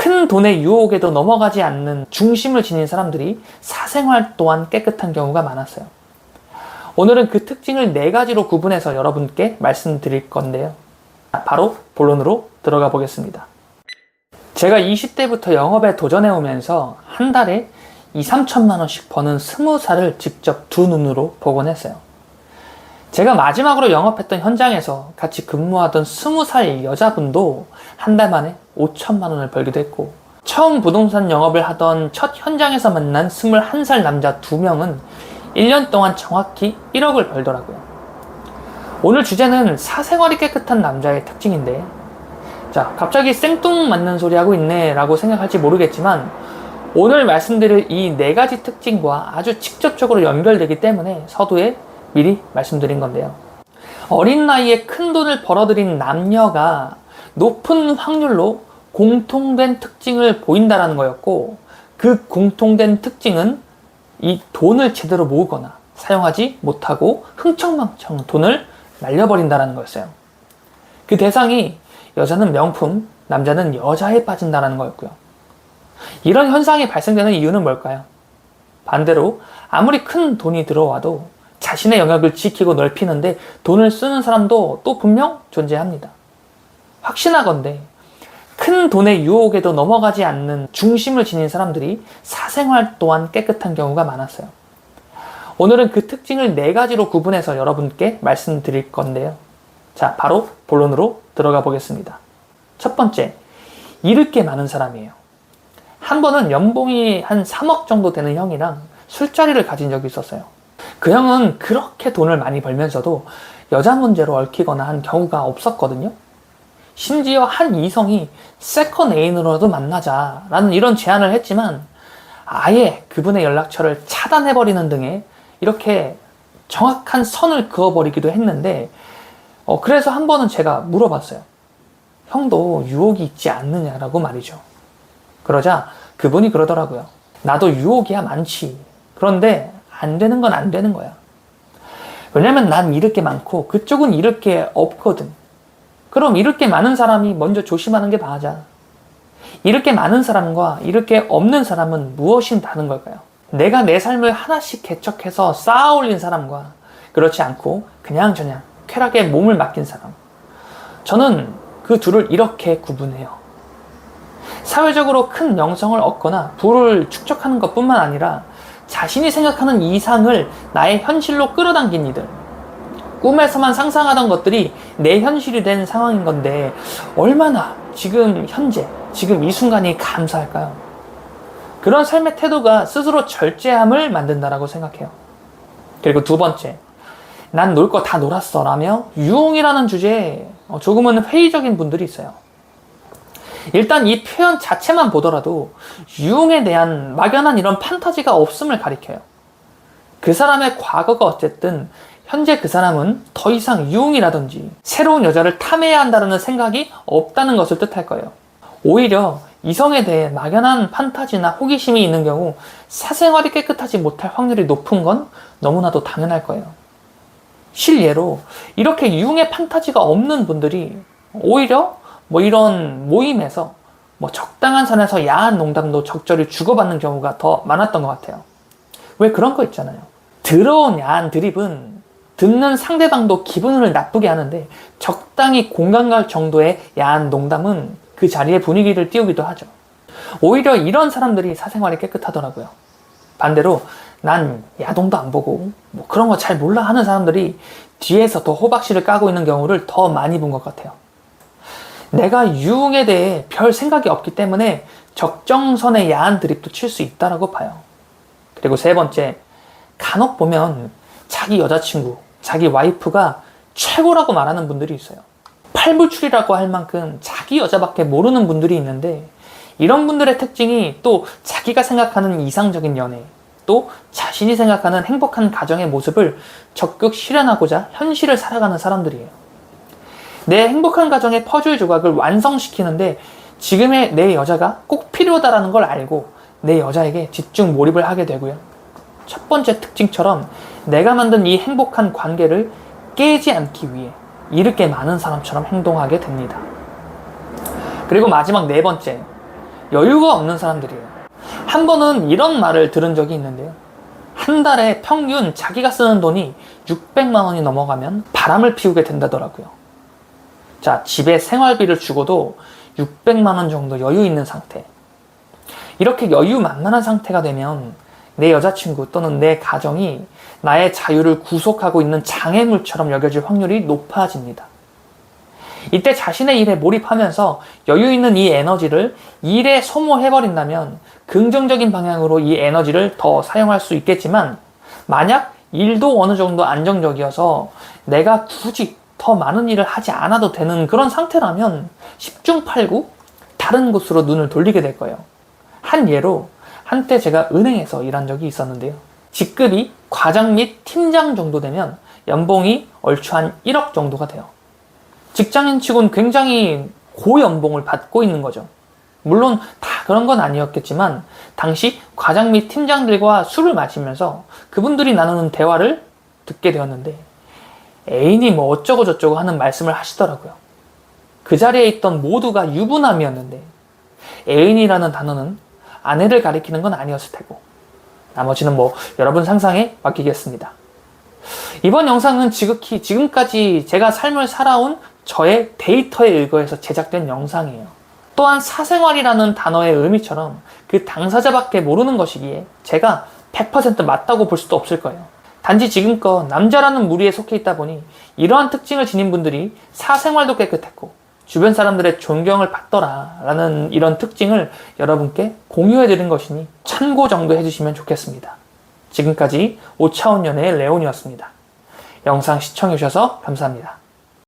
큰 돈의 유혹에도 넘어가지 않는 중심을 지닌 사람들이 사생활 또한 깨끗한 경우가 많았어요. 오늘은 그 특징을 4가지로 구분해서 여러분께 말씀드릴 건데요. 바로 본론으로 들어가 보겠습니다. 제가 20대부터 영업에 도전해 오면서 한 달에 2~3천만 원씩 버는 20살을 직접 두 눈으로 보곤 했어요. 제가 마지막으로 영업했던 현장에서 같이 근무하던 20살 여자분도 한 달 만에 5천만 원을 벌기도 했고, 처음 부동산 영업을 하던 첫 현장에서 만난 21살 남자 2명은 1년 동안 정확히 1억을 벌더라고요. 오늘 주제는 사생활이 깨끗한 남자의 특징인데, 자, 갑자기 생뚱맞는 소리 하고 있네 라고 생각할지 모르겠지만, 오늘 말씀드릴 이 4가지 특징과 아주 직접적으로 연결되기 때문에 서두에 미리 말씀드린 건데요. 어린 나이에 큰 돈을 벌어들인 남녀가 높은 확률로 공통된 특징을 보인다는 거였고, 그 공통된 특징은 이 돈을 제대로 모으거나 사용하지 못하고 흥청망청 돈을 날려버린다는 거였어요. 그 대상이 여자는 명품, 남자는 여자에 빠진다는 거였고요. 이런 현상이 발생되는 이유는 뭘까요? 반대로 아무리 큰 돈이 들어와도 자신의 영역을 지키고 넓히는데 돈을 쓰는 사람도 또 분명 존재합니다. 확신하건대 큰 돈의 유혹에도 넘어가지 않는 중심을 지닌 사람들이 사생활 또한 깨끗한 경우가 많았어요. 오늘은 그 특징을 4가지로 구분해서 여러분께 말씀드릴 건데요. 자, 바로 본론으로 들어가 보겠습니다. 첫 번째, 잃을 게 많은 사람이에요. 한 번은 연봉이 한 3억 정도 되는 형이랑 술자리를 가진 적이 있었어요. 그 형은 그렇게 돈을 많이 벌면서도 여자 문제로 얽히거나 한 경우가 없었거든요. 심지어 한 이성이 세컨 애인으로도 만나자 라는 이런 제안을 했지만 아예 그분의 연락처를 차단해버리는 등의 이렇게 정확한 선을 그어버리기도 했는데, 그래서 한 번은 제가 물어봤어요. 형도 유혹이 있지 않느냐라고 말이죠. 그러자 그분이 그러더라고요. 나도 유혹이야 많지. 그런데 안 되는 건 안 되는 거야. 왜냐면 난 잃을 게 많고 그쪽은 잃을 게 없거든. 그럼 잃을 게 많은 사람이 먼저 조심하는 게 맞아. 잃을 게 많은 사람과 잃을 게 없는 사람은 무엇이 다른 걸까요? 내가 내 삶을 하나씩 개척해서 쌓아 올린 사람과 그렇지 않고 그냥저냥 쾌락에 몸을 맡긴 사람. 저는 그 둘을 이렇게 구분해요. 사회적으로 큰 명성을 얻거나 부를 축적하는 것뿐만 아니라 자신이 생각하는 이상을 나의 현실로 끌어당긴 이들, 꿈에서만 상상하던 것들이 내 현실이 된 상황인 건데 얼마나 지금 현재, 지금 이 순간이 감사할까요? 그런 삶의 태도가 스스로 절제함을 만든다라고 생각해요. 그리고 두 번째, 난 놀 거 다 놀았어 라며 유흥이라는 주제에 조금은 회의적인 분들이 있어요. 일단 이 표현 자체만 보더라도 유흥에 대한 막연한 이런 판타지가 없음을 가리켜요. 그 사람의 과거가 어쨌든 현재 그 사람은 더 이상 유흥이라든지 새로운 여자를 탐해야 한다는 생각이 없다는 것을 뜻할 거예요. 오히려 이성에 대해 막연한 판타지나 호기심이 있는 경우 사생활이 깨끗하지 못할 확률이 높은 건 너무나도 당연할 거예요. 실예로 이렇게 유흥의 판타지가 없는 분들이 오히려 이런 모임에서 적당한 선에서 야한 농담도 적절히 주고받는 경우가 더 많았던 것 같아요. 왜 그런 거 있잖아요. 더러운 야한 드립은 듣는 상대방도 기분을 나쁘게 하는데 적당히 공감 갈 정도의 야한 농담은 그 자리의 분위기를 띄우기도 하죠. 오히려 이런 사람들이 사생활이 깨끗하더라고요. 반대로 난 야동도 안 보고 그런 거 잘 몰라 하는 사람들이 뒤에서 더 호박씨를 까고 있는 경우를 더 많이 본 것 같아요. 내가 유흥에 대해 별 생각이 없기 때문에 적정선의 야한 드립도 칠 수 있다라고 봐요. 그리고 세 번째, 간혹 보면 자기 여자친구, 자기 와이프가 최고라고 말하는 분들이 있어요. 팔불출이라고 할 만큼 자기 여자밖에 모르는 분들이 있는데, 이런 분들의 특징이 또 자기가 생각하는 이상적인 연애, 또 자신이 생각하는 행복한 가정의 모습을 적극 실현하고자 현실을 살아가는 사람들이에요. 내 행복한 가정의 퍼즐 조각을 완성시키는데 지금의 내 여자가 꼭 필요하다는 걸 알고 내 여자에게 집중 몰입을 하게 되고요. 첫 번째 특징처럼 내가 만든 이 행복한 관계를 깨지 않기 위해 잃을 게 많은 사람처럼 행동하게 됩니다. 그리고 마지막 4번째, 여유가 없는 사람들이에요. 한 번은 이런 말을 들은 적이 있는데요. 한 달에 평균 자기가 쓰는 돈이 600만 원이 넘어가면 바람을 피우게 된다더라고요. 자, 집에 생활비를 주고도 600만 원 정도 여유 있는 상태. 이렇게 여유만만한 상태가 되면 내 여자친구 또는 내 가정이 나의 자유를 구속하고 있는 장애물처럼 여겨질 확률이 높아집니다. 이때 자신의 일에 몰입하면서 여유 있는 이 에너지를 일에 소모해버린다면 긍정적인 방향으로 이 에너지를 더 사용할 수 있겠지만, 만약 일도 어느 정도 안정적이어서 내가 굳이 더 많은 일을 하지 않아도 되는 그런 상태라면 10중 8구 다른 곳으로 눈을 돌리게 될 거예요. 한 예로, 한때 제가 은행에서 일한 적이 있었는데요. 직급이 과장 및 팀장 정도 되면 연봉이 얼추 한 1억 정도가 돼요. 직장인 치곤 굉장히 고연봉을 받고 있는 거죠. 물론 다 그런 건 아니었겠지만 당시 과장 및 팀장들과 술을 마시면서 그분들이 나누는 대화를 듣게 되었는데, 애인이 뭐 어쩌고 저쩌고 하는 말씀을 하시더라고요. 그 자리에 있던 모두가 유부남이었는데 애인이라는 단어는 아내를 가리키는 건 아니었을 테고, 나머지는 뭐 여러분 상상에 맡기겠습니다. 이번 영상은 지극히 지금까지 제가 삶을 살아온 저의 데이터에 의거해서 제작된 영상이에요. 또한 사생활이라는 단어의 의미처럼 그 당사자밖에 모르는 것이기에 제가 100% 맞다고 볼 수도 없을 거예요. 단지 지금껏 남자라는 무리에 속해 있다 보니 이러한 특징을 지닌 분들이 사생활도 깨끗했고 주변 사람들의 존경을 받더라 라는 이런 특징을 여러분께 공유해 드린 것이니 참고 정도 해주시면 좋겠습니다. 지금까지 5차원 연애의 레온이었습니다. 영상 시청해 주셔서 감사합니다.